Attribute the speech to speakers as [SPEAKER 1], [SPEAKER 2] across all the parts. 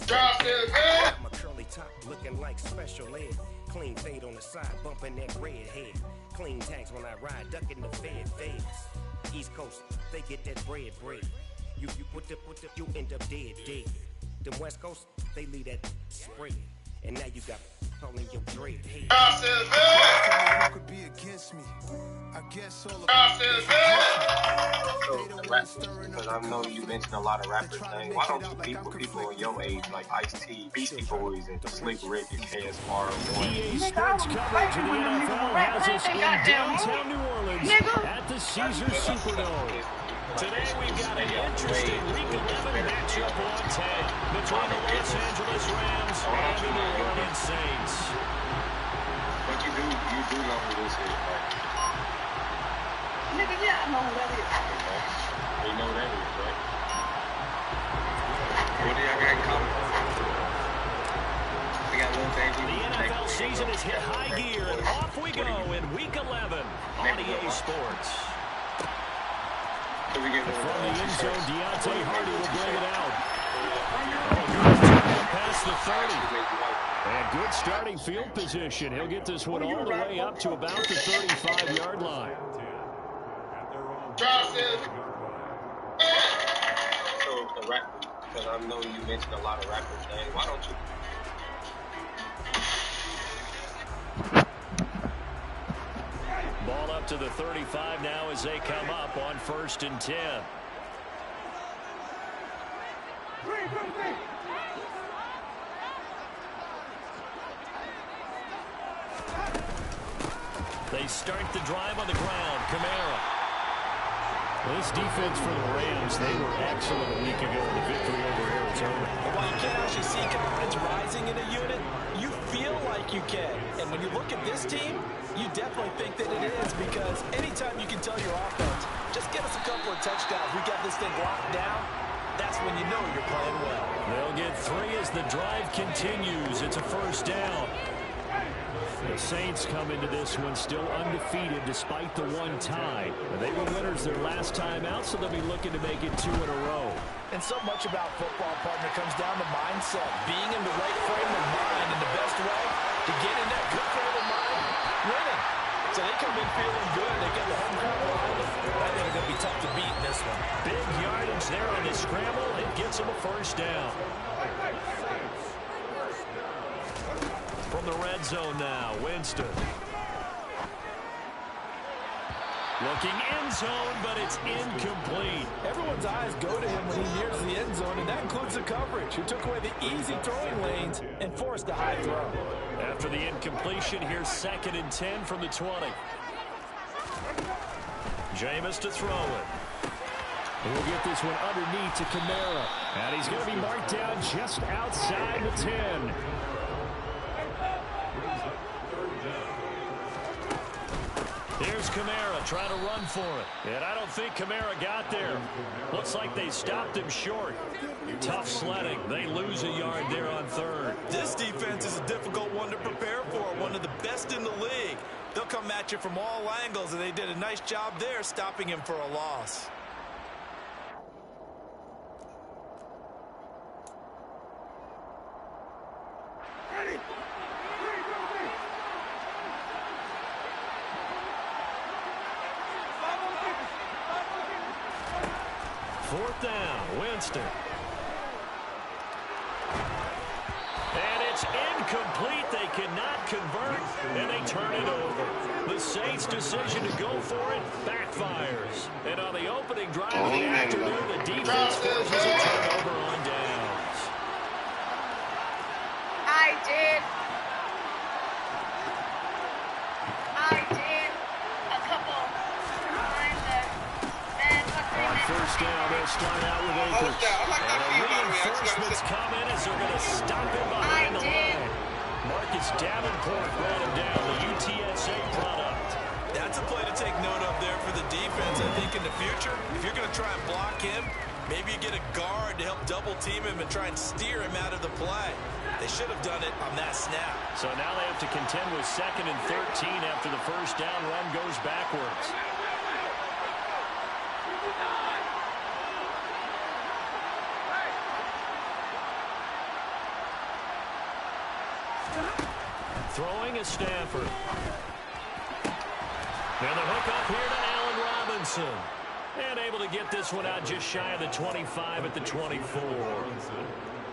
[SPEAKER 1] Drop this, man. My curly top looking like special ed. Clean fade on the side, bumping that red head. Clean tags when I ride, ducking the feds. East Coast, they get that bread. You you end up dead. Them West Coast, they leave that spread. And now you got calling your dread head. Drop this, man.
[SPEAKER 2] Who could be against me? I guess all of
[SPEAKER 1] Drop this, man.
[SPEAKER 3] Because I know you mentioned a lot of rappers saying, why don't you beat with people your age like Ice-T, Beastie Boys, and Slick Rick and KSR1?
[SPEAKER 4] EA Sports coverage of the NFL has us in downtown New Orleans at the Caesars Superdome. Today we've got an interesting Week 11 matchup on tap between the Los Angeles Rams and the New Orleans Saints.
[SPEAKER 3] But you do know who this is, right?
[SPEAKER 5] Nigga, yeah, I know who that is.
[SPEAKER 3] You know that is, right? What do y'all got in common? We got little things.
[SPEAKER 4] The NFL season has hit high gear, and off we go in Week 11 on EA Sports. From the end zone, Deontay Hardy will bring it out. Past the 30. And good starting field position. He'll get this one all the way up to about the 35-yard line.
[SPEAKER 3] So the rap, because I know you mentioned a lot of rappers saying, why don't you?
[SPEAKER 4] Ball up to the 35 now as they come up on 1st and 10. They start the drive on the ground. Kamara. This defense for the Rams, they were excellent a week ago in the victory over Arizona.
[SPEAKER 6] While you can't actually see confidence rising in a unit, you feel like you can. And when you look at this team, you definitely think that it is, because anytime you can tell your offense, just get us a couple of touchdowns, we got this thing locked down, that's when you know you're playing well.
[SPEAKER 4] They'll get 3 as the drive continues. It's a 1st down. The Saints come into this one still undefeated despite the one tie. They were winners their last time out, so they'll be looking to make it 2 in a row.
[SPEAKER 6] And so much about football, partner, comes down to mindset. Being in the right frame of mind, and the best way to get in that good frame of mind, winning. So they come in feeling good. They get the home crowd behind them. I think it's going to be tough to beat in this one.
[SPEAKER 4] Big yardage there on the scramble. It gets them a 1st down. From the red zone now, Winston. Looking end zone, but it's incomplete.
[SPEAKER 6] Everyone's eyes go to him when he nears the end zone, and that includes the coverage, who took away the easy throwing lanes and forced a high throw.
[SPEAKER 4] After the incompletion, here's 2nd and 10 from the 20. Jameis to throw it. He'll get this one underneath to Kamara. And he's going to be marked down just outside the 10. Here's Kamara trying to run for it. And I don't think Kamara got there. Looks like they stopped him short. Tough sledding. They lose a yard there on 3rd.
[SPEAKER 6] This defense is a difficult one to prepare for. One of the best in the league. They'll come at you from all angles, and they did a nice job there stopping him for a loss.
[SPEAKER 4] Fourth down, Winston. And it's incomplete. They cannot convert, and they turn it over. The Saints' decision to go for it backfires. And on the opening drive of the afternoon, the defense forces a turnover on downs.
[SPEAKER 5] I did a couple times
[SPEAKER 4] On 1st down, they'll start out with Akers. And the reinforcements come in as they're going to stop him behind the line. Marcus Davenport brought him down, the UTSA product.
[SPEAKER 6] That's a play to take note of there for the defense. I think in the future, if you're going to try and block him, maybe you get a guard to help double team him and try and steer him out of the play. They should have done it on that snap.
[SPEAKER 4] So now they have to contend with 2nd and 13 after the 1st down run goes backwards. Throwing is Stafford. And the hook up here to Allen Robinson. And able to get this one out just shy of the 25 at the 24.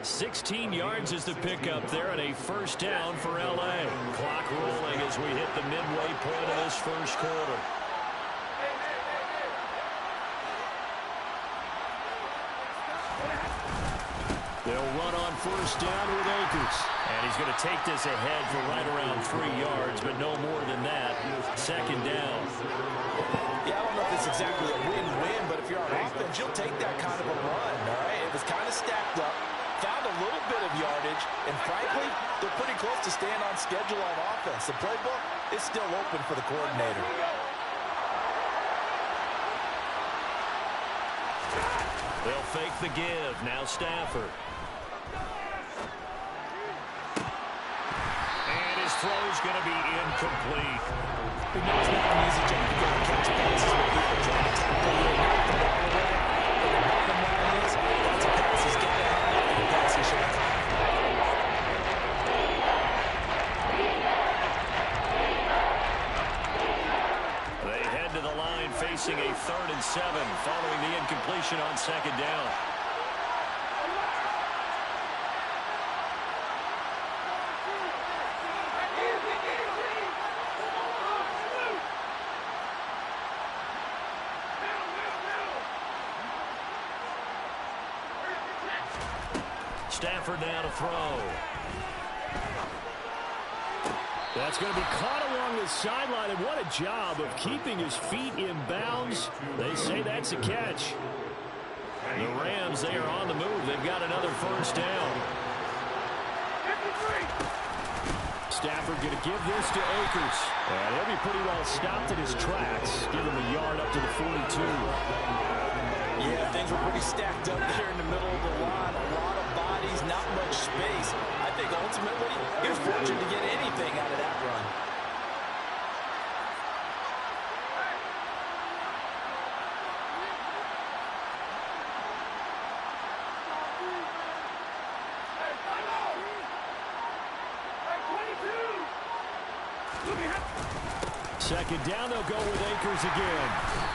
[SPEAKER 4] 16 yards is the pickup there and a first down for L.A. Clock rolling as we hit the midway point of this first quarter. They'll run on first down with Akers. And he's going to take this ahead for right around 3 yards, but no more than that. Second down.
[SPEAKER 6] Yeah, I don't know if it's exactly a win-win, but if you're on offense, you'll take that kind of a run, all right? It was kind of stacked up, found a little bit of yardage, and frankly, they're pretty close to staying on schedule on offense. The playbook is still open for the coordinator.
[SPEAKER 4] They'll fake the give. Now Stafford. And his throw's going to be incomplete.
[SPEAKER 6] We know it's not an easy job to go and catch passes when people try to tackle you and knock the ball away. But the bottom line is, that's a pass he's got to have and a pass he should have.
[SPEAKER 4] They head to the line facing a 3rd and 7 following the incompletion on second down. Stafford now to throw. That's going to be caught along the sideline, and what a job of keeping his feet in bounds. They say that's a catch. The Rams, they are on the move. They've got another first down. Stafford going to give this to Akers. And he'll be pretty well stopped in his tracks. Give him a yard up to the 42.
[SPEAKER 6] Yeah, things were pretty stacked up there in the middle of the line. A lot of bodies, not much space. I think ultimately he was fortunate to get anything out of that run.
[SPEAKER 4] Second down, they'll go with Akers again.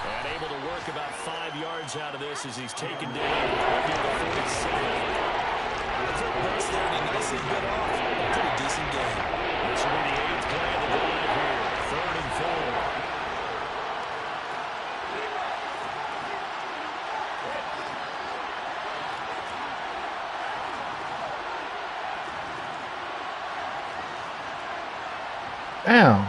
[SPEAKER 4] And able to work about 5 yards out of this as he's taken down at the 47.
[SPEAKER 6] Burst there and he nicely bit off. A pretty decent game.
[SPEAKER 4] This will be the 8th play of the drive here. 3rd and 4.
[SPEAKER 7] Damn.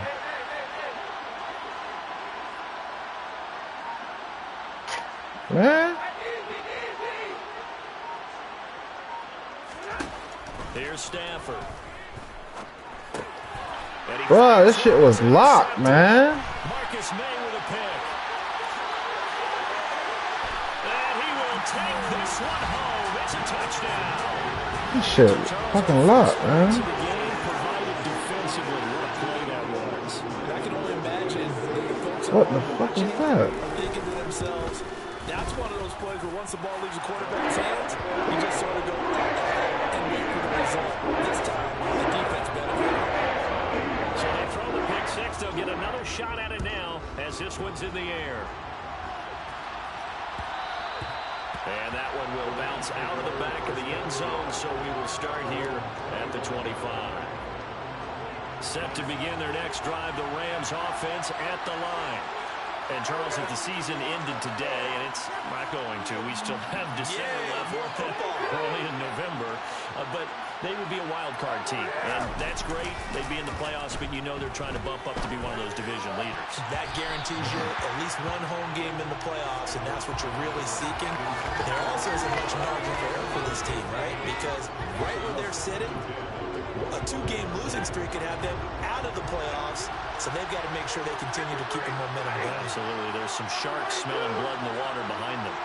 [SPEAKER 7] Man.
[SPEAKER 4] Here's Stafford.
[SPEAKER 7] Bro, this shit was locked, man.
[SPEAKER 4] Marcus May with a pick. And he will take this one home. It's a touchdown.
[SPEAKER 7] This shit fucking locked, man. What the fuck is that?
[SPEAKER 6] Thinking to themselves, that's one of those plays where once the ball leaves the quarterback's hands, you just sort of go and wait for the result. This time, the defense benefited.
[SPEAKER 4] So they throw the pick six. They'll get another shot at it now as this one's in the air. And that one will bounce out of the back of the end zone, so we will start here at the 25. Set to begin their next drive, the Rams offense at the line. And Charles, if the season ended today, and it's not going to, we still have December left early in November, but they would be a wild card team, and that's great. They'd be in the playoffs, but you know they're trying to bump up to be one of those division leaders.
[SPEAKER 6] That guarantees you at least one home game in the playoffs, and that's what you're really seeking. But there also isn't much margin for error for this team, right? Because right where they're sitting, a 2-game losing streak could have them out of the playoffs, so they've got to make sure they continue to keep the momentum going.
[SPEAKER 4] Absolutely. There's some sharks smelling blood in the water behind them.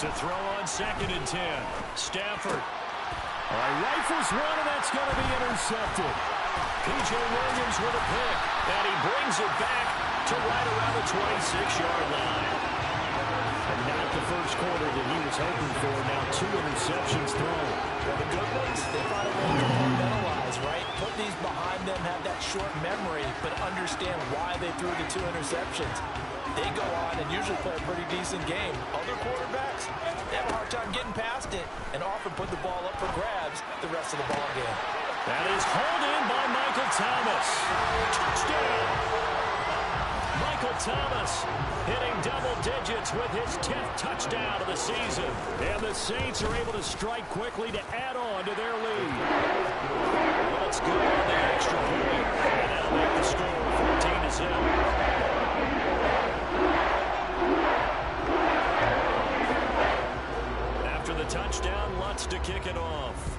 [SPEAKER 4] To throw on 2nd and 10. Stafford. Rifles one, and that's going to be intercepted. P.J. Williams with a pick, and he brings it back to right around the 26-yard line. And not the first quarter that he was hoping for. Now 2 interceptions thrown.
[SPEAKER 6] Well, the good ones, they find a way to compartmentalize, right? Put these behind them, have that short memory, but understand why they threw the 2 interceptions. They go on and usually play a pretty decent game. Other quarterbacks, they have a hard time getting past it and often put the ball up for grabs the rest of the ball game.
[SPEAKER 4] That is hauled in by Michael Thomas. Touchdown! Michael Thomas hitting double digits with his 10th touchdown of the season. And the Saints are able to strike quickly to add on to their lead. Let's go on the extra point. And that'll make the score 14-0. After the touchdown, Lutz to kick it off.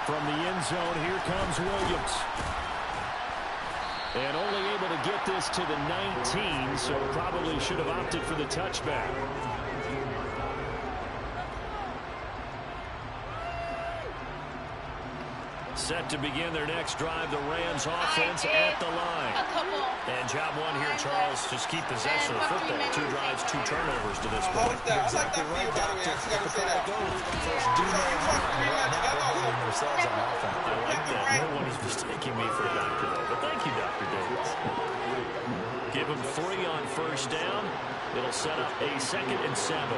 [SPEAKER 4] From the end zone, here comes Williams. And only able to get this to the 19, so probably should have opted for the touchback. Set to begin their next drive, the Rams offense at the line. And job one here, Charles, just keep possession of the football. 2 drives, 2 turnovers to this point.
[SPEAKER 6] Exactly right, Doctor. That's the way it goes. First, do no harm. Right now, they're hitting themselves on offense.
[SPEAKER 4] I like that. No one is mistaking me for a doctor, though. But thank you, Dr. Davis. Give him 3 on first down. It'll set up a 2nd and 7.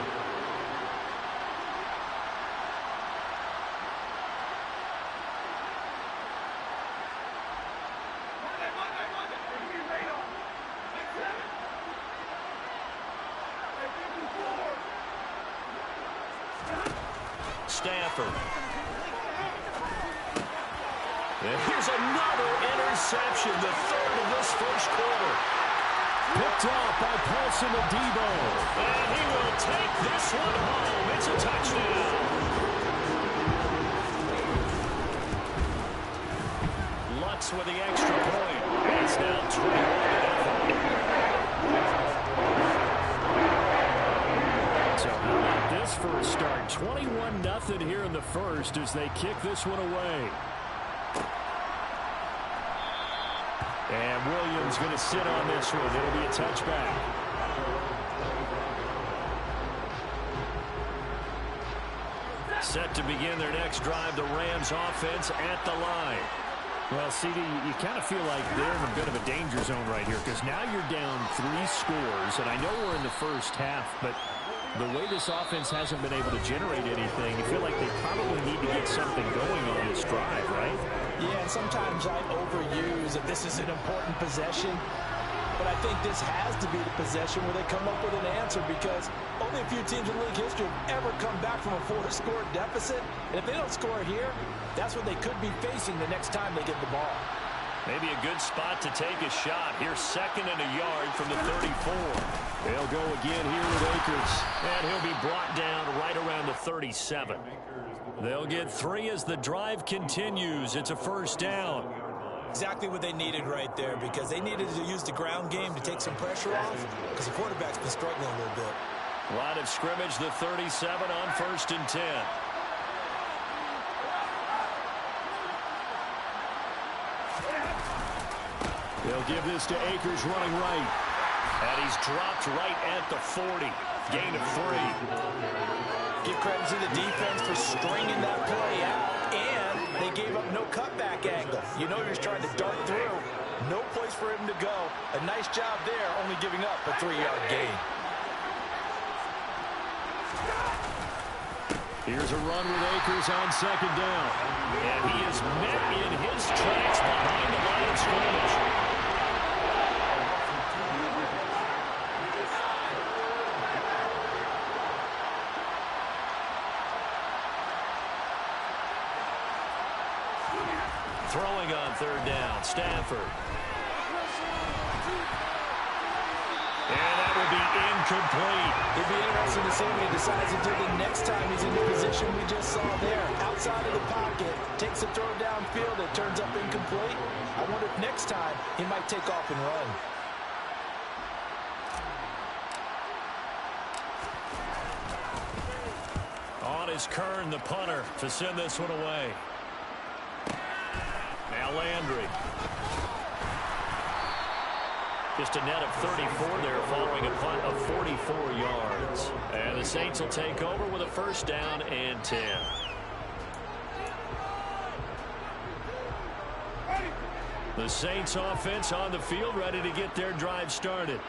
[SPEAKER 4] Stafford. And here's another interception, the 3rd of this first quarter. Picked off by Paulson Adebo. And he will take this one home. It's a touchdown. Lutz with the extra point. It's now 21-0. So how about this for a start? 21-0 here in the first as they kick this one away. And Williams going to sit on this one. It'll be a touchback. Set to begin their next drive, the Rams offense at the line. Well, CD, you kind of feel like they're in a bit of a danger zone right here because now you're down 3 scores, and I know we're in the first half, but the way this offense hasn't been able to generate anything, you feel like they probably need to get something going on this drive, right?
[SPEAKER 6] Yeah, and sometimes I overuse that this is an important possession, but I think this has to be the possession where they come up with an answer because only a few teams in league history have ever come back from a 4-score deficit, and if they don't score here, that's what they could be facing the next time they get the ball.
[SPEAKER 4] Maybe a good spot to take a shot. Here's 2nd and a yard from the 34. They'll go again here with Akers. And he'll be brought down right around the 37. They'll get 3 as the drive continues. It's a first down.
[SPEAKER 6] Exactly what they needed right there because they needed to use the ground game to take some pressure off because the quarterback's been struggling a little bit.
[SPEAKER 4] Line of scrimmage, the 37 on 1st and 10. They'll give this to Akers running right. And he's dropped right at the 40. Gain of 3.
[SPEAKER 6] Give credit to the defense for stringing that play out. And they gave up no cutback angle. You know you're trying to dart through. No place for him to go. A nice job there, only giving up a 3-yard gain.
[SPEAKER 4] Here's a run with Akers on 2nd down. And he is met in his tracks behind the line of scrimmage. Throwing on 3rd down, Stafford. And that will be incomplete.
[SPEAKER 6] It'd be interesting to see what he decides to do the next time he's in the position we just saw there. Outside of the pocket, takes a throw downfield, it turns up incomplete. I wonder if next time he might take off and run.
[SPEAKER 4] On is Kern, the punter, to send this one away. Now Landry. Just a net of 34 there following a punt of 44 yards. And the Saints will take over with a first down and 10. The Saints offense on the field, ready to get their drive started.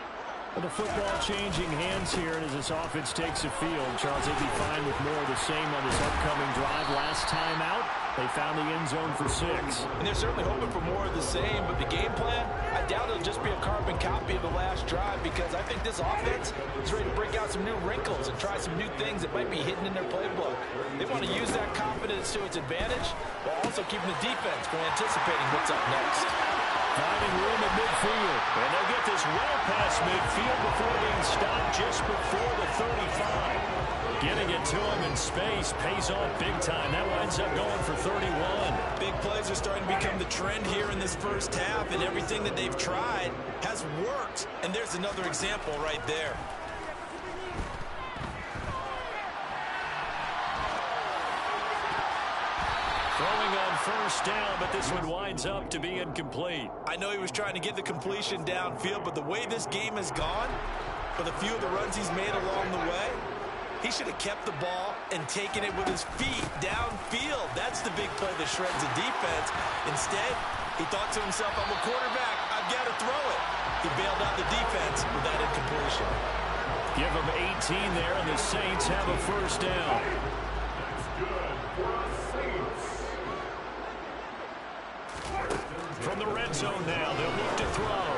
[SPEAKER 8] The football changing hands here as this offense takes the field. Charles, they'd be fine with more of the same on this upcoming drive. Last time out, they found the end zone for 6.
[SPEAKER 6] And they're certainly hoping for more of the same, but the game plan, I doubt it'll just be a carbon copy of the last drive, because I think this offense is ready to break out some new wrinkles and try some new things that might be hidden in their playbook. They want to use that confidence to its advantage while also keeping the defense from anticipating what's up next.
[SPEAKER 4] Finding room at midfield. And they'll get this well past midfield before being stopped just before the 35. Getting it to him in space pays off big time. That winds up going for 31.
[SPEAKER 6] Big plays are starting to become the trend here in this first half, and everything that they've tried has worked. And there's another example right there.
[SPEAKER 4] Throwing on first down, but this one winds up to be incomplete.
[SPEAKER 6] I know he was trying to get the completion downfield, but the way this game has gone, with a few of the runs he's made along the way, he should have kept the ball and taken it with his feet downfield. That's the big play that shreds the defense. Instead, he thought to himself, I'm a quarterback, I've got to throw it. He bailed out the defense with that incompletion.
[SPEAKER 4] Give him 18 there, and the Saints have a first down. From the red zone now, they'll look to throw.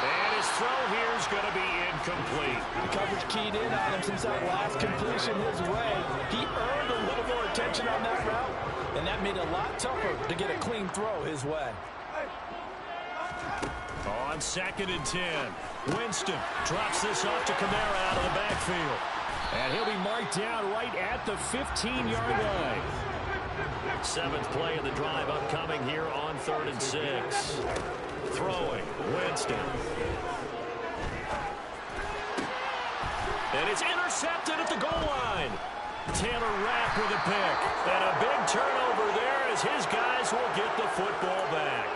[SPEAKER 4] And his throw here is going to be incomplete.
[SPEAKER 6] The coverage keyed in on him since that last completion his way. He earned a little more attention on that route, and that made it a lot tougher to get a clean throw his way.
[SPEAKER 4] On 2nd and 10, Winston drops this off to Kamara out of the backfield. And he'll be marked down right at the 15-yard line. 7th play of the drive upcoming here on 3rd and 6. Throwing, Winston. And it's intercepted at the goal line. Taylor Rapp with a pick. And a big turnover there as his guys will get the football back.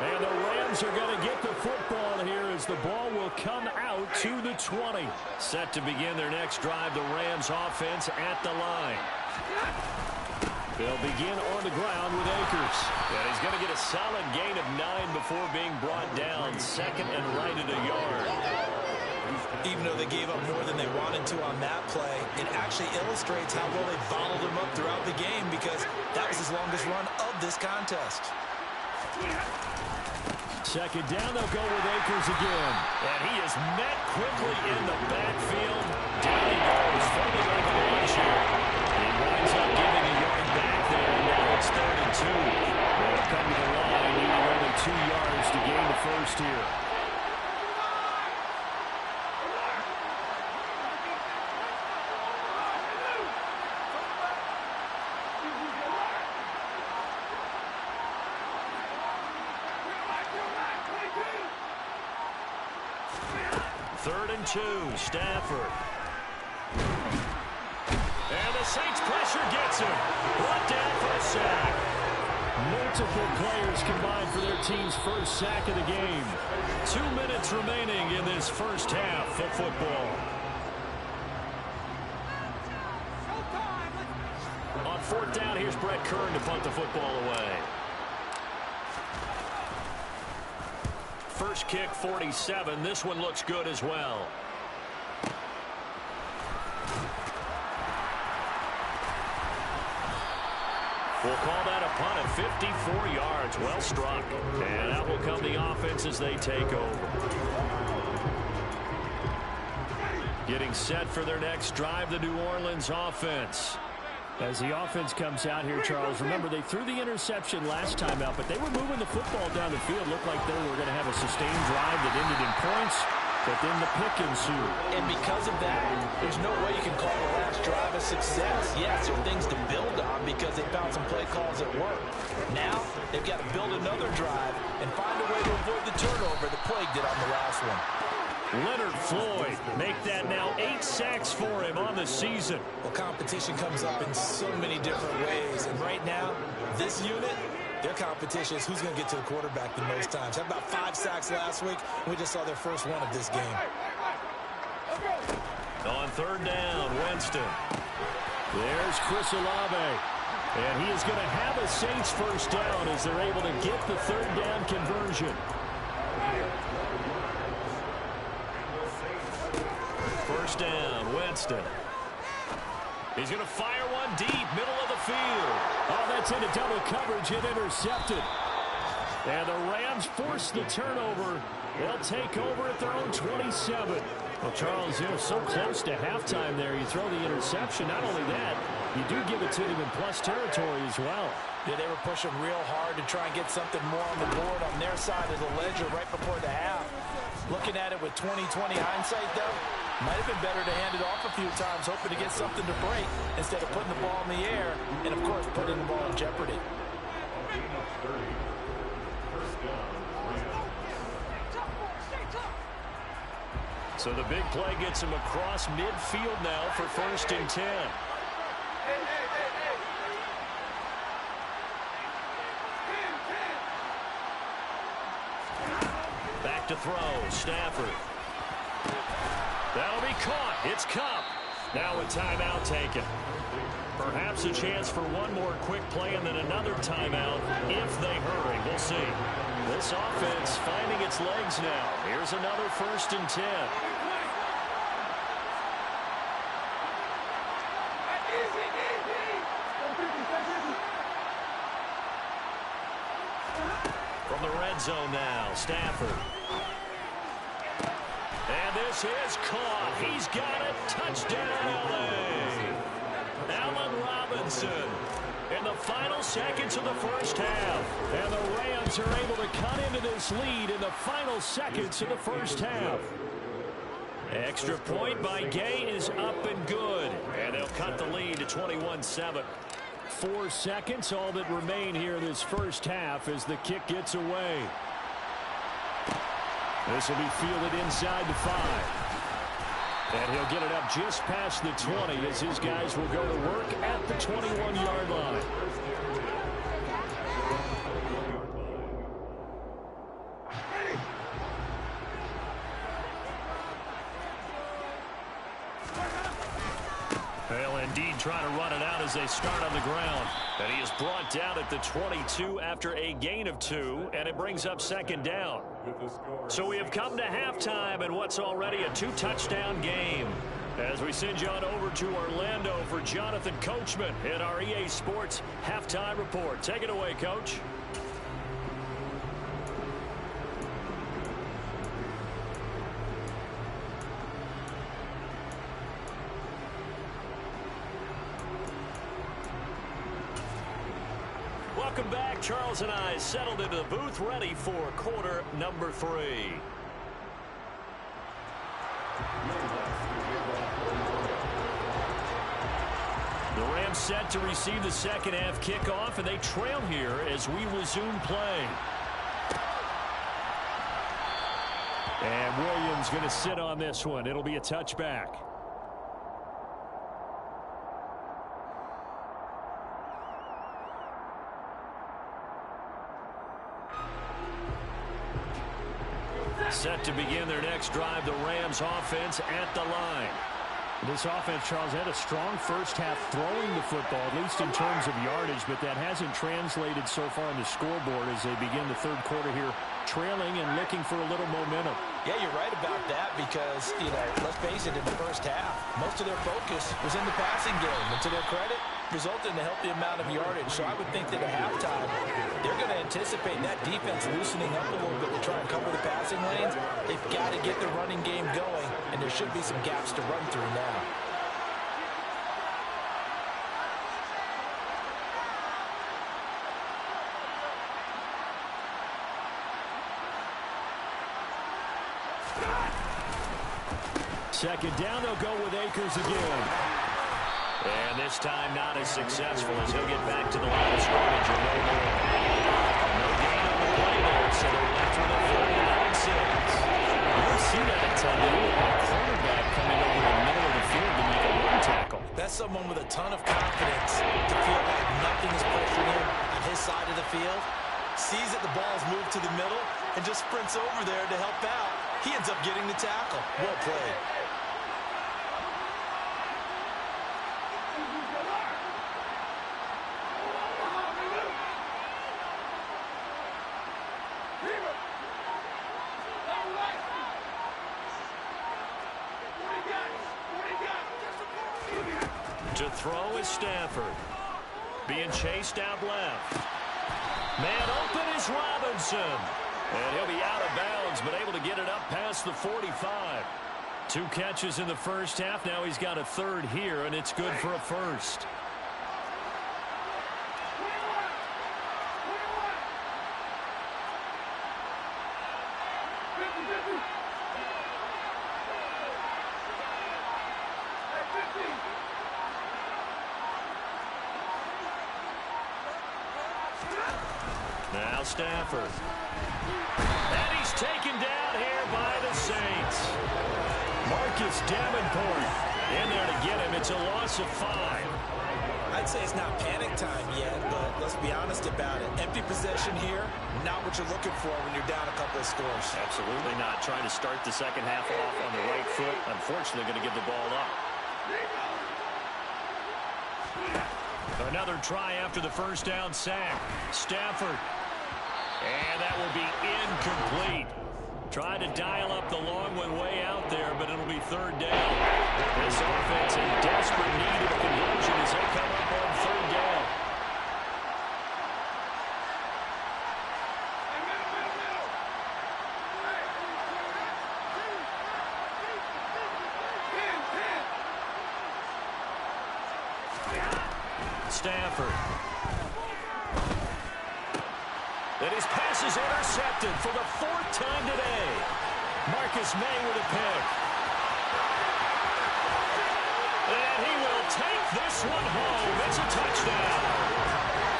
[SPEAKER 4] And the Rams are going to get the football here as the ball will come out to the 20. Set to begin their next drive, the Rams offense at the line. They'll begin on the ground with Akers. And he's going to get a solid gain of 9 before being brought down. 2nd and right at a yard.
[SPEAKER 6] Even though they gave up more than they wanted to on that play, it actually illustrates how well they bottled him up throughout the game, because that was his longest run of this contest.
[SPEAKER 4] 2nd down, they'll go with Akers again. And he is met quickly in the backfield. Down he goes, folding like an armchair. He winds up giving a yard back there, and now it's 3rd and 2. They'll come to the line, needing only 2 yards to gain the first here. Third and 2, Stafford. And the Saints pressure gets him. Brought down for a sack. Multiple players combined for their team's first sack of the game. 2 minutes remaining in this first half of football. On 4th down, here's Brett Kern to punt the football away. First kick, 47. This one looks good as well. We'll call that a punt at 54 yards. Well struck. And that will come the offense as they take over. Getting set for their next drive, the New Orleans offense.
[SPEAKER 8] As the offense comes out here, Charles, remember they threw the interception last time out, but they were moving the football down the field. Looked like they were going to have a sustained drive that ended in points, but then the pick ensued.
[SPEAKER 6] And because of that, there's no way you can call the last drive a success. Yes, there are things to build on because they found some play calls that work. Now, they've got to build another drive and find a way to avoid the turnover that plagued it on the last one.
[SPEAKER 4] Leonard Floyd make that now 8 sacks for him on the season.
[SPEAKER 6] Well, competition comes up in so many different ways. And right now, this unit, their competition is who's going to get to the quarterback the most times. Had about 5 sacks last week, and we just saw their first one of this game.
[SPEAKER 4] On third down, Winston. There's Chris Olave. And he is going to have a Saints first down as they're able to get the third down conversion. First down, Winston. He's going to fire one deep, middle of the field. Oh, that's into double coverage and intercepted. And the Rams force the turnover. They'll take over at their own 27. Well, Charles, so close to halftime there. You throw the interception. Not only that, you do give it to them in plus territory as well.
[SPEAKER 6] Yeah, they were pushing real hard to try and get something more on the board on their side of the ledger right before the half. Looking at it with 20/20 hindsight, though, might have been better to hand it off a few times, hoping to get something to break instead of putting the ball in the air and, of course, putting the ball in jeopardy.
[SPEAKER 4] So the big play gets him across midfield now for 1st and 10. Back to throw, Stafford. That'll be caught. It's Kupp. Now a timeout taken. Perhaps a chance for one more quick play and then another timeout if they hurry. We'll see. This offense finding its legs now. Here's another 1st and 10. From the red zone now, Stafford. And this is caught. He's got it. Touchdown, L.A. Allen Robinson in the final seconds of the first half. And the Rams are able to cut into this lead in the final seconds of the first half. Extra point by Gay is up and good. And they'll cut the lead to 21-7. 4 seconds, all that remain here in this first half as the kick gets away. This will be fielded inside the 5. And he'll get it up just past the 20 as his guys will go to work at the 21-yard line. They'll indeed try to run it out as they start on the ground. And he is brought down at the 22 after a gain of 2, and it brings up 2nd down. So we have come to halftime in what's already a 2-touchdown game. As we send you on over to Orlando for Jonathan Coachman in our EA Sports Halftime Report. Take it away, Coach. Welcome back. Charles and I settled into the booth, ready for quarter number 3. The Rams set to receive the second half kickoff, and they trail here as we resume play. And Williams going to sit on this one. It'll be a touchback. Set to begin their next drive, the Rams offense at the line.
[SPEAKER 8] This offense, Charles, had a strong first half throwing the football, at least in terms of yardage, but that hasn't translated so far on the scoreboard as they begin the third quarter here, trailing and looking for a little momentum.
[SPEAKER 6] Yeah, you're right about that because, let's face it, in the first half, most of their focus was in the passing game. And to their credit, resulted in a healthy amount of yardage. So I would think that at halftime, they're going to anticipate that defense loosening up a little bit to try and cover the passing lanes. They've got to get the running game going, and there should be some gaps to run through now.
[SPEAKER 8] Second down, they'll go with Akers again.
[SPEAKER 4] And this time not as successful as he'll get back to the line of scrimmage and no more. No gain on the play there, so they're left with a 49-6. You don't see that a ton, do you? A cornerback coming over the middle of the field to make a run tackle.
[SPEAKER 6] That's someone with a ton of confidence to feel like nothing is pressuring him on his side of the field. Sees that the ball's moved to the middle and just sprints over there to help out. He ends up getting the tackle. Well played.
[SPEAKER 4] To throw is Stafford. Being chased out left. Man open is Robinson. And he'll be out of bounds, but able to get it up past the 45. 2 catches in the first half. Now he's got a third here, and it's good for a first. Now Stafford. And he's taken down here by the Saints. Marcus Davenport in there to get him. It's a loss of 5.
[SPEAKER 6] I'd say it's not panic time yet, but let's be honest about it. Empty possession here, not what you're looking for when you're down a couple of scores.
[SPEAKER 4] Absolutely not. Trying to start the second half off on the right foot. Unfortunately, going to give the ball up. Another try after the first down sack. Stafford. And that will be incomplete. Trying to dial up the long one way out there, but it'll be third down. This offense in desperate need of a conversion as they come up on third down. Stafford. And his pass is intercepted for the 4th time today. Marcus May with a pick. And he will take this one home. It's a touchdown.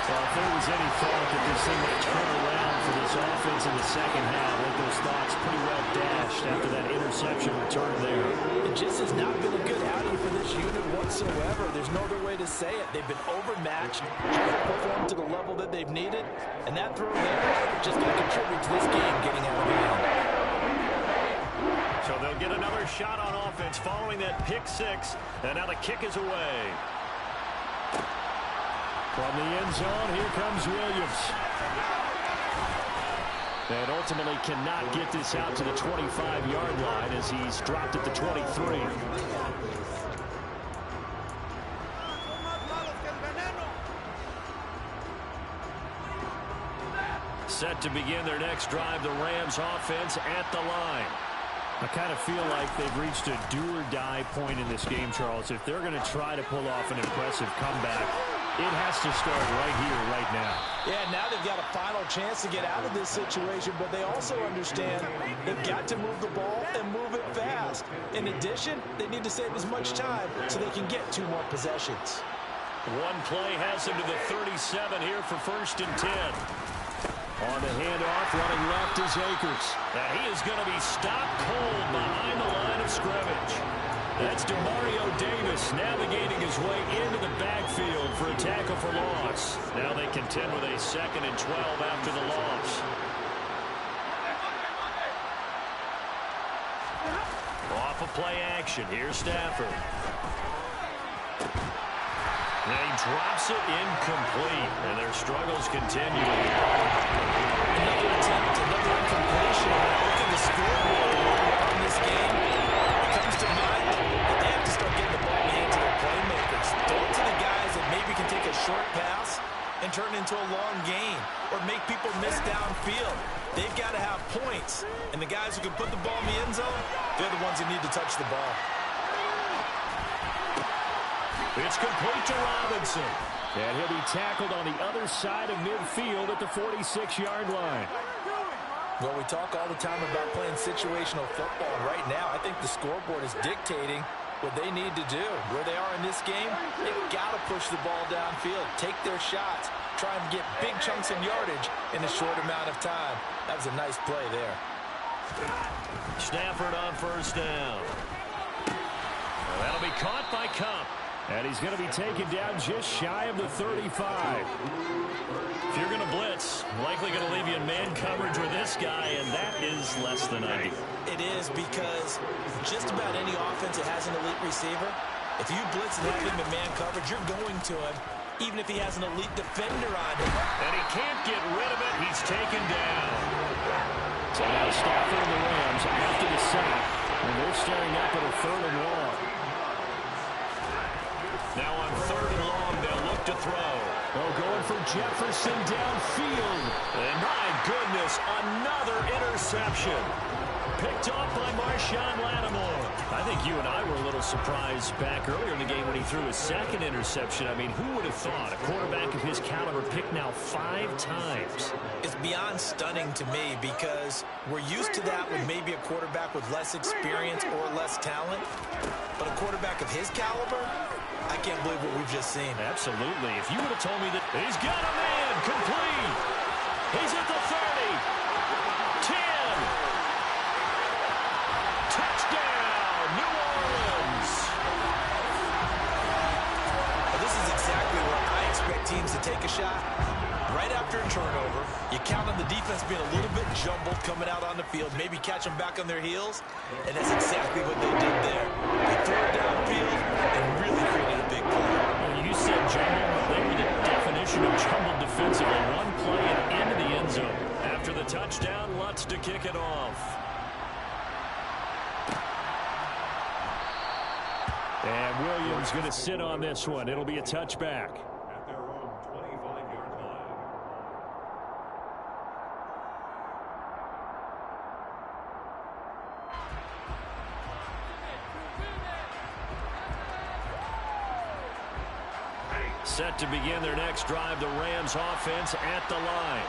[SPEAKER 8] Well, if there was any thought that this thing would turn around for this offense in the second half, I think those thoughts pretty well dashed after that interception return there.
[SPEAKER 6] It just has not been a good outing for this unit whatsoever. There's no other way to say it. They've been overmatched, haven't performed to the level that they've needed, and that throw there just going to contribute to this game getting out of hand.
[SPEAKER 4] So they'll get another shot on offense following that pick 6, and now the kick is away.
[SPEAKER 8] From the end zone, here comes Williams. And ultimately cannot get this out to the 25-yard line as he's dropped at the 23.
[SPEAKER 4] Set to begin their next drive, the Rams offense at the line.
[SPEAKER 8] I kind of feel like they've reached a do-or-die point in this game, Charles. If they're going to try to pull off an impressive comeback, it has to start right here, right now.
[SPEAKER 6] Yeah, now they've got a final chance to get out of this situation, but they also understand they've got to move the ball and move it fast. In addition, they need to save as much time so they can get 2 more possessions.
[SPEAKER 4] One play has him to the 37 here for 1st and 10. On the handoff, running left is Akers. Now he is going to be stopped cold behind the line of scrimmage. That's Demario Davis navigating his way into the backfield for a tackle for loss. Now they contend with a 2nd and 12 after the loss. Off of play action, here's Stafford. And he drops it incomplete, and their struggles continue.
[SPEAKER 6] Another attempt, another incompletion. Look at the scoreboard in this game. It comes to mind that they have to start getting the ball in the hands of their playmakers. Throw it to the guys that maybe can take a short pass and turn it into a long gain or make people miss downfield. They've got to have points, and the guys who can put the ball in the end zone, they're the ones who need to touch the ball.
[SPEAKER 4] It's complete to Robinson.
[SPEAKER 8] And he'll be tackled on the other side of midfield at the 46-yard line.
[SPEAKER 6] Well, we talk all the time about playing situational football. Right now, I think the scoreboard is dictating what they need to do. Where they are in this game, they've got to push the ball downfield, take their shots, try and get big chunks of yardage in a short amount of time. That was a nice play there.
[SPEAKER 4] Stafford on 1st down. Well, that'll be caught by Kupp.
[SPEAKER 8] And he's going to be taken down just shy of the 35.
[SPEAKER 4] If you're going to blitz, likely going to leave you in man coverage with this guy, and that is less than ideal.
[SPEAKER 6] It is, because just about any offense that has an elite receiver, if you blitz and have him in man coverage, you're going to him, even if he has an elite defender on him.
[SPEAKER 4] And he can't get rid of it. He's taken down.
[SPEAKER 8] So now Stafford and the Rams after the sack, and they're staring up at a 3rd and long.
[SPEAKER 4] Now on 3rd and long, they'll look to throw.
[SPEAKER 8] Oh, going for Jefferson downfield.
[SPEAKER 4] And my goodness, another interception. Picked off by Marshawn Lattimore. I think you and I were a little surprised back earlier in the game when he threw his second interception. I mean, who would have thought a quarterback of his caliber picked now 5 times?
[SPEAKER 6] It's beyond stunning to me because we're used to that with maybe a quarterback with less experience or less talent. But a quarterback of his caliber, I can't believe what we've just seen.
[SPEAKER 4] Absolutely. If you would have told me that he's got a man complete. He's at the 30. 10. Touchdown, New Orleans.
[SPEAKER 6] Well, this is exactly where I expect teams to take a shot. Right after a turnover, you count on the defense being a little bit jumbled coming out on the field, maybe catch them back on their heels, and that's exactly what they did there. They threw it downfield and really created a big play.
[SPEAKER 4] Well, you said jumbled. They were the definition of jumbled defensively. One play and into the end zone. After the touchdown, Lutz to kick it off.
[SPEAKER 8] And Williams going to sit on this one. It'll be a touchback.
[SPEAKER 9] At their own 25-yard line.
[SPEAKER 4] Set to begin their next drive, the Rams offense at the line.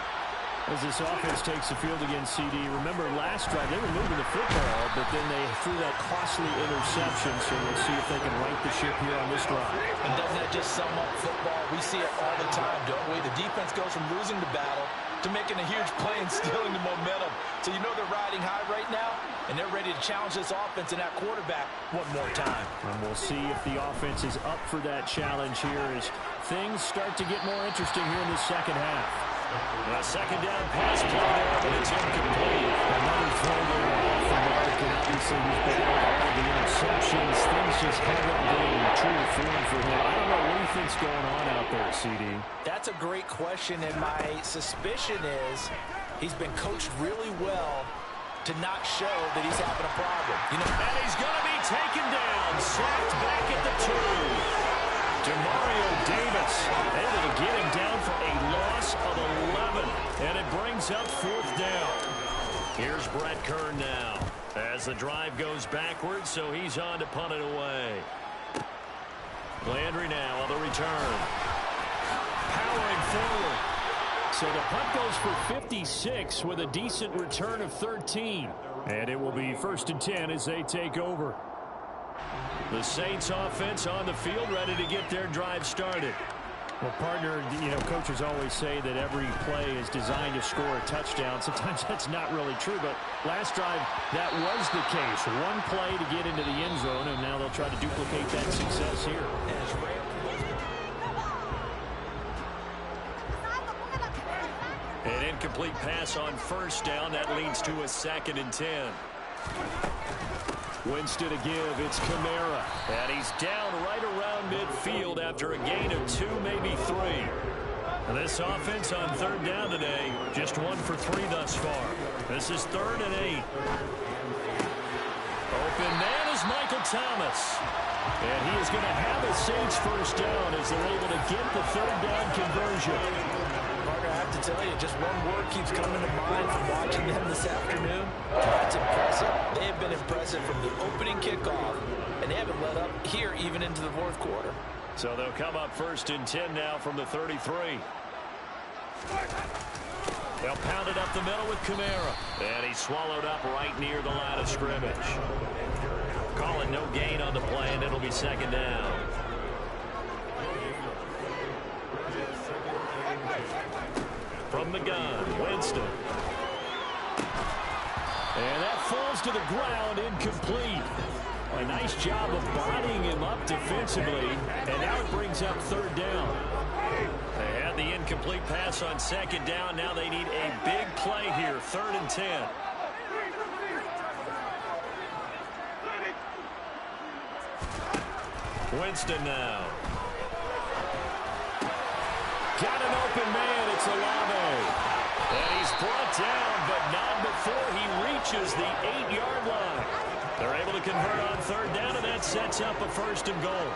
[SPEAKER 8] As this offense takes the field against CD, remember last drive they were moving the football, but then they threw that costly interception, so we'll see if they can right the ship here on this drive.
[SPEAKER 6] And doesn't that just sum up football? We see it all the time, don't we? The defense goes from losing the battle to making a huge play and stealing the momentum. So you know they're riding high right now, and they're ready to challenge this offense and that quarterback one more time.
[SPEAKER 8] And we'll see if the offense is up for that challenge here as things start to get more interesting here in the second half.
[SPEAKER 4] A second down pass play there, but it's incomplete.
[SPEAKER 8] Another throw there off the mark, and obviously he's battled all the interceptions. Things just haven't been true to form for him. I don't know what he thinks going on out there, CD.
[SPEAKER 6] That's a great question, and my suspicion is he's been coached really well to not show that he's having a problem.
[SPEAKER 4] You know, and he's going to be taken down, sacked back at the 2. Demario Davis able to get him down for a loss of 11, and it brings up 4th down. Here's Brett Kern now as the drive goes backwards, so he's on to punt it away. Landry now on the return. Powering forward. So the punt goes for 56 with a decent return of 13. And it will be 1st and 10 as they take over. The Saints offense on the field ready to get their drive started.
[SPEAKER 8] Well, partner, you know, coaches always say that every play is designed to score a touchdown. Sometimes that's not really true, but last drive, that was the case. One play to get into the end zone, and now they'll try to duplicate that success here.
[SPEAKER 4] An incomplete pass on 1st down. That leads to a 2nd and 10.
[SPEAKER 8] Winston to give. It's Kamara.
[SPEAKER 4] And he's down right around midfield after a gain of 2, maybe 3. This offense on 3rd down today, just 1 for 3 thus far. This is 3rd and 8. Open man is Michael Thomas. And he is going to have a Saints 1st down as they're able to get the 3rd down conversion.
[SPEAKER 6] Parker, I have to tell you, just one word keeps coming to mind from watching them this afternoon. That's impressive. They have been impressive from the opening kickoff, and they haven't let up here even into the 4th quarter.
[SPEAKER 4] So they'll come up 1st and 10 now from the 33. They'll pound it up the middle with Kamara. And he's swallowed up right near the line of scrimmage. Calling no gain on the play, and it'll be 2nd down. From the gun, Winston. And that falls to the ground, incomplete. A nice job of bodying him up defensively, and now it brings up 3rd down. They had the incomplete pass on 2nd down. Now they need a big play here, 3rd and 10. Winston now. Got an open man. It's Olave. And he's brought down, but not before he reaches the 8-yard line. They're able to convert on third down, and that sets up a first and goal.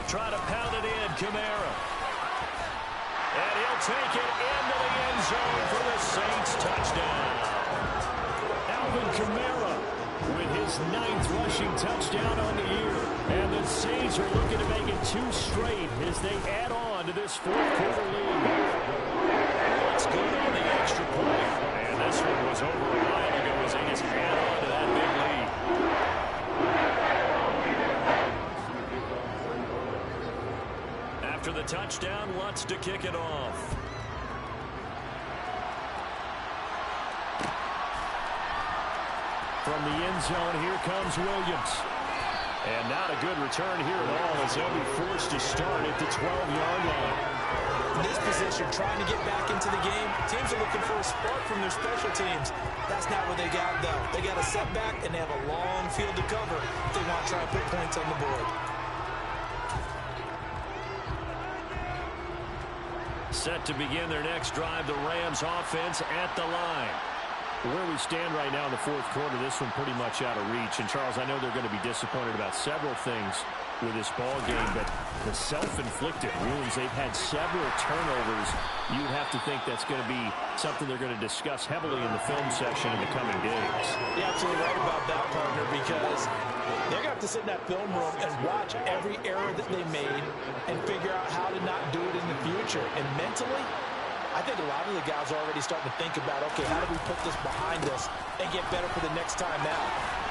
[SPEAKER 4] Try to pound it in, Kamara. And he'll take it into the end zone for the Saints touchdown. Alvin Kamara with his 9th rushing touchdown on the year. And the Saints are looking to make it 2 straight as they add on to this 4th quarter lead. What's good on the extra point? And this one was over a while ago as they just add on to that big lead. After the touchdown, wants to kick it off. From the end zone, here comes Williams. And not a good return here at all as he'll be forced to start at the 12-yard line.
[SPEAKER 6] In this position, trying to get back into the game, teams are looking for a spark from their special teams. That's not what they got, though. They got a setback, and they have a long field to cover if they want to try and put points on the board.
[SPEAKER 4] Set to begin their next drive, the Rams offense at the line. Where we stand right now in the 4th quarter, this one pretty much out of reach. And, Charles, I know they're going to be disappointed about several things with this ball game, but the self-inflicted wounds, they've had several turnovers. You'd have to think that's going to be something they're going to discuss heavily in the film session in the coming days.
[SPEAKER 6] You're absolutely right about that, partner, because they're going to have to sit in that film room and watch every error that they made and figure out how to not do it in the future. And mentally, I think a lot of the guys are already starting to think about, okay, how do we put this behind us and get better for the next time out?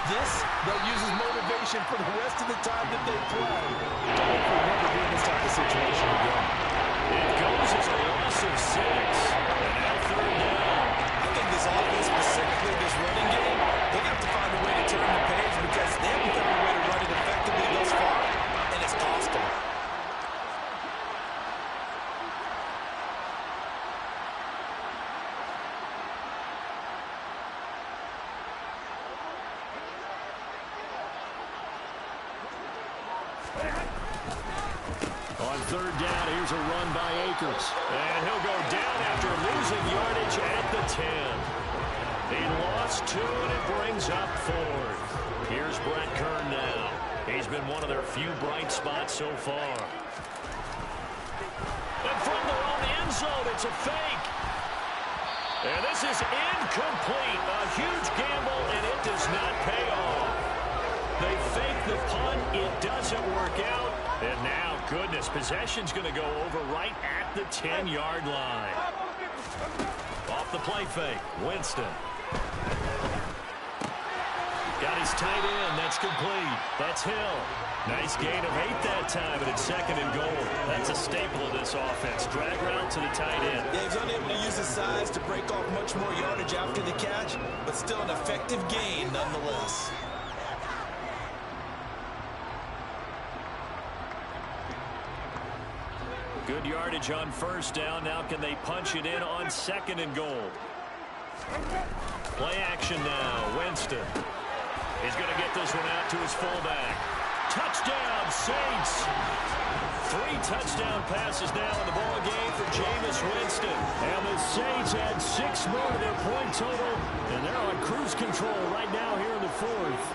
[SPEAKER 6] This, they'll use as motivation for the rest of the time that they play. To hopefully never be in this type of situation again.
[SPEAKER 4] It goes as a loss of 6. And now third down.
[SPEAKER 6] I think this offense, specifically this running game, they're going to have to find a way to turn the page because they haven't found a way to run it effectively thus far, and it's cost them.
[SPEAKER 4] On third down, here's a run by Akers. And he'll go down after losing yardage at the 10. He lost 2, and it brings up 4th. Here's Brett Kern now. He's been one of their few bright spots so far. And from their own end zone, it's a fake. And this is incomplete. A huge gamble, and it does not pay off. They fake the punt. It doesn't work out. And now, goodness, possession's going to go over right at the 10-yard line. Off the play fake, Winston. Got his tight end. That's complete. That's Hill. Nice gain of 8 that time, and it's 2nd and goal. That's a staple of this offense. Drag route to the tight end.
[SPEAKER 6] Yeah, he's unable to use his size to break off much more yardage after the catch, but still an effective gain nonetheless.
[SPEAKER 4] Good yardage on first down. Now can they punch it in on 2nd and goal? Play action now. Winston. He's going to get this one out to his fullback. Touchdown, Saints. 3 touchdown passes now in the ball game for Jameis Winston. And the Saints add 6 more to their point total, and they're on cruise control right now here in the 4th.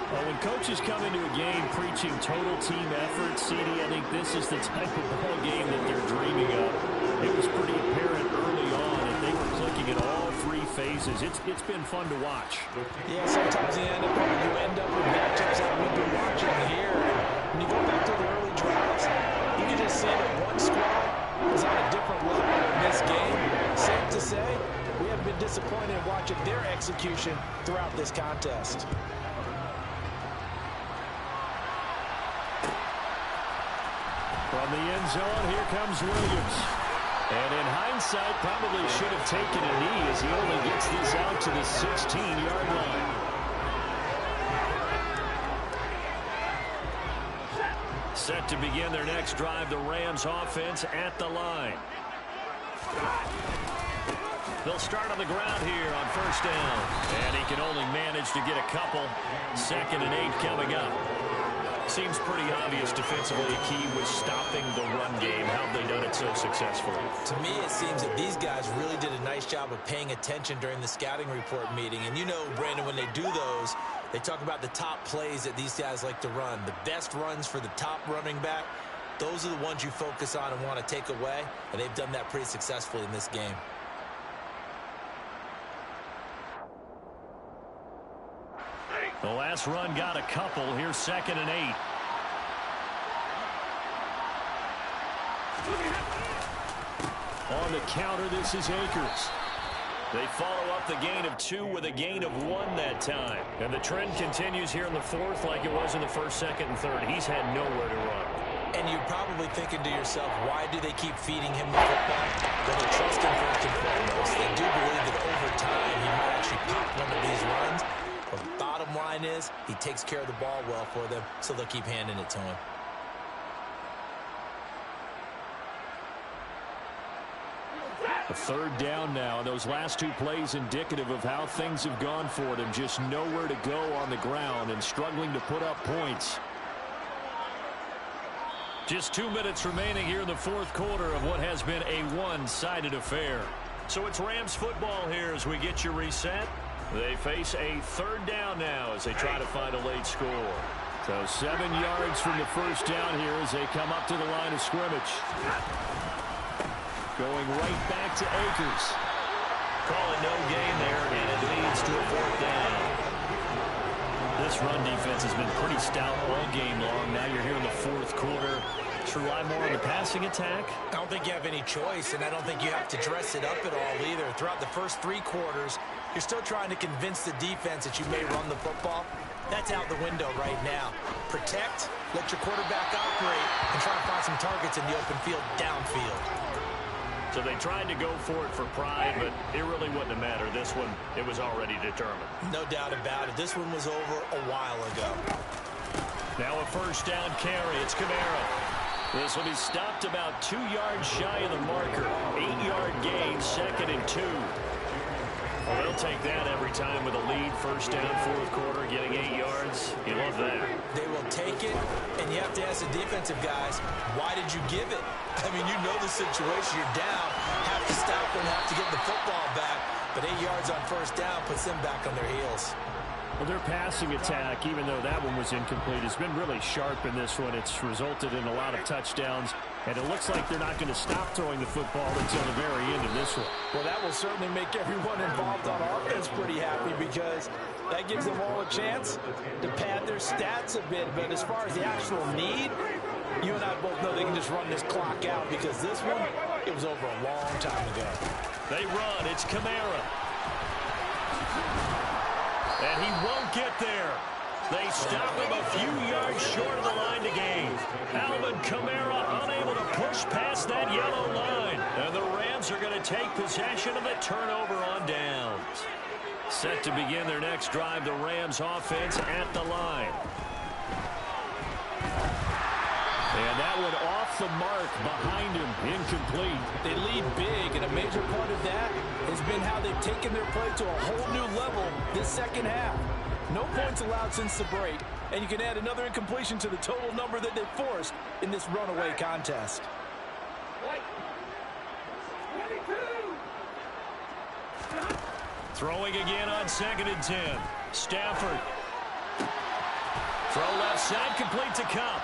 [SPEAKER 4] Well, when coaches come into a game preaching total team effort, CD, I think this is the type of ball game that they're dreaming of. It was pretty apparent early on that they were clicking in all 3 phases. It's been fun to watch.
[SPEAKER 6] Yeah, sometimes you end up with matchups like we've been watching here. When you go back to the early drives, you can just see that one squad was on a different level in this game. Safe to say, we haven't been disappointed in watching their execution throughout this contest.
[SPEAKER 4] From the end zone, here comes Williams. And in hindsight, probably should have taken a knee as he only gets this out to the 16-yard line. Set to begin their next drive, the Rams offense at the line. They'll start on the ground here on first down. And he can only manage to get a couple. 2nd and 8 coming up. Seems pretty obvious defensively. Key was stopping the run game. How have they done it so successfully?
[SPEAKER 6] To me, it seems that these guys really did a nice job of paying attention during the scouting report meeting. And you know, Brandon, when they do those, they talk about the top plays that these guys like to run. The best runs for the top running back, those are the ones you focus on and want to take away. And they've done that pretty successfully in this game.
[SPEAKER 4] The last run got a couple. Here's 2nd and 8. On the counter, this is Akers. They follow up the gain of 2 with a gain of 1 that time. And the trend continues here in the 4th like it was in the 1st, 2nd, and 3rd. He's had nowhere to run.
[SPEAKER 6] And you're probably thinking to yourself, why do they keep feeding him the football? Well, they trust him first and foremost. They do believe that over time he might actually pop one of these runs. But the bottom line is he takes care of the ball well for them, so they'll keep handing it to him.
[SPEAKER 4] A 3rd down now. Those last 2 plays indicative of how things have gone for them. Just nowhere to go on the ground and struggling to put up points. Just 2 minutes remaining here in the 4th quarter of what has been a one-sided affair. So it's Rams football here as we get you reset. They face a 3rd down now as they try to find a late score. So 7 yards from the 1st down here as they come up to the line of scrimmage. Going right back to Akers. Call it no gain there, and it leads to a 4th down. This run defense has been pretty stout all game long. Now you're here in the 4th quarter. To rely more on the passing attack?
[SPEAKER 6] I don't think you have any choice, and I don't think you have to dress it up at all either. Throughout the first 3 quarters, you're still trying to convince the defense that you may run the football. That's out the window right now. Protect, let your quarterback operate, and try to find some targets in the open field downfield.
[SPEAKER 4] So they tried to go for it for pride, but it really wouldn't have mattered. This one, it was already determined.
[SPEAKER 6] No doubt about it. This one was over a while ago.
[SPEAKER 4] Now a 1st down carry. It's Kamara. This will be stopped about 2 yards shy of the marker. 8-yard gain, 2nd and 2. Well, they'll take that every time with a lead. 1st down, 4th quarter, getting 8 yards. You love that.
[SPEAKER 6] They will take it, and you have to ask the defensive guys, why did you give it? I mean, you know the situation. You're down, have to stop them, have to get the football back. But 8 yards on 1st down puts them back on their heels.
[SPEAKER 4] Well, their passing attack, even though that one was incomplete, has been really sharp in this one. It's resulted in a lot of touchdowns, and it looks like they're not going to stop throwing the football until the very end of this one.
[SPEAKER 6] Well, that will certainly make everyone involved on offense pretty happy because that gives them all a chance to pad their stats a bit. But as far as the actual need, you and I both know they can just run this clock out because this one, it was over a long time ago.
[SPEAKER 4] They run. It's Kamara. And he won't get there. They stop him a few yards short of the line to gain. Alvin Kamara unable to push past that yellow line. And the Rams are going to take possession of the turnover on downs. Set to begin their next drive, the Rams offense at the line. And that one off the mark behind him, incomplete.
[SPEAKER 6] They lead big, and a major part of that has been how they've taken their play to a whole new level this 2nd half. No points allowed since the break, and you can add another incompletion to the total number that they've forced in this runaway contest.
[SPEAKER 4] Throwing again on 2nd and 10. Stafford. Throw left side, complete to Kupp.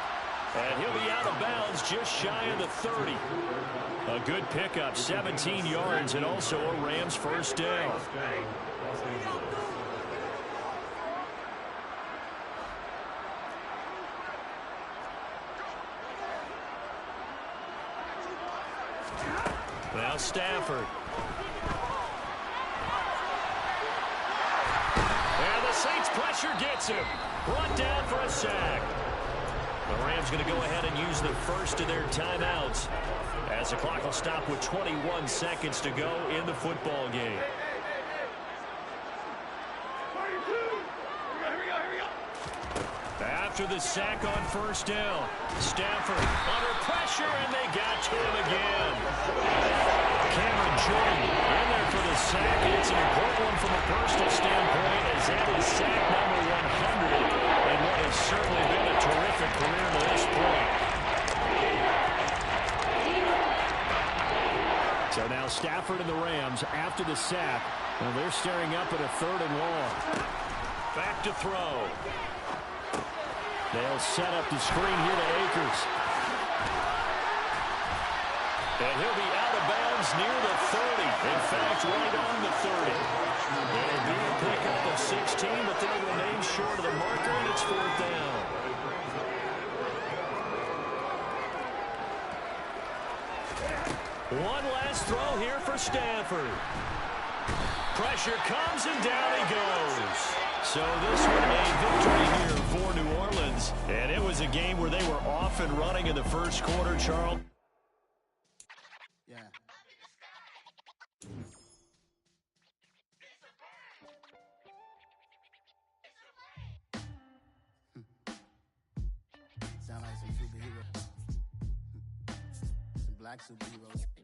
[SPEAKER 4] And he'll be out of bounds just shy of the 30. A good pickup, 17 yards, and also a Rams 1st down. Now Stafford. And the Saints pressure gets him. Brought down for a sack. The Rams going to go ahead and use the first of their timeouts as the clock will stop with 21 seconds to go in the football game. After the sack on 1st down, Stafford under pressure, and they got to him again. Cameron Jordan in there for the sack, and it's an important one from a personal standpoint as that is sack number 100, and what has certainly been a terrific
[SPEAKER 8] Stafford and the Rams after the sack. Well, they're staring up at a 3rd and long. Back to throw. They'll set up the screen here to Akers. And he'll be out of bounds near the 30. In fact, right on the 30. It'll be a pickup of 16, but they'll remain short of the marker, and it's 4th down. One last throw here for Stafford. Pressure comes, and down he goes. So this one a victory here for New Orleans. And it was a game where they were off and running in the first quarter, Charles.
[SPEAKER 2] Yeah. Sound like some superheroes. Some black superheroes.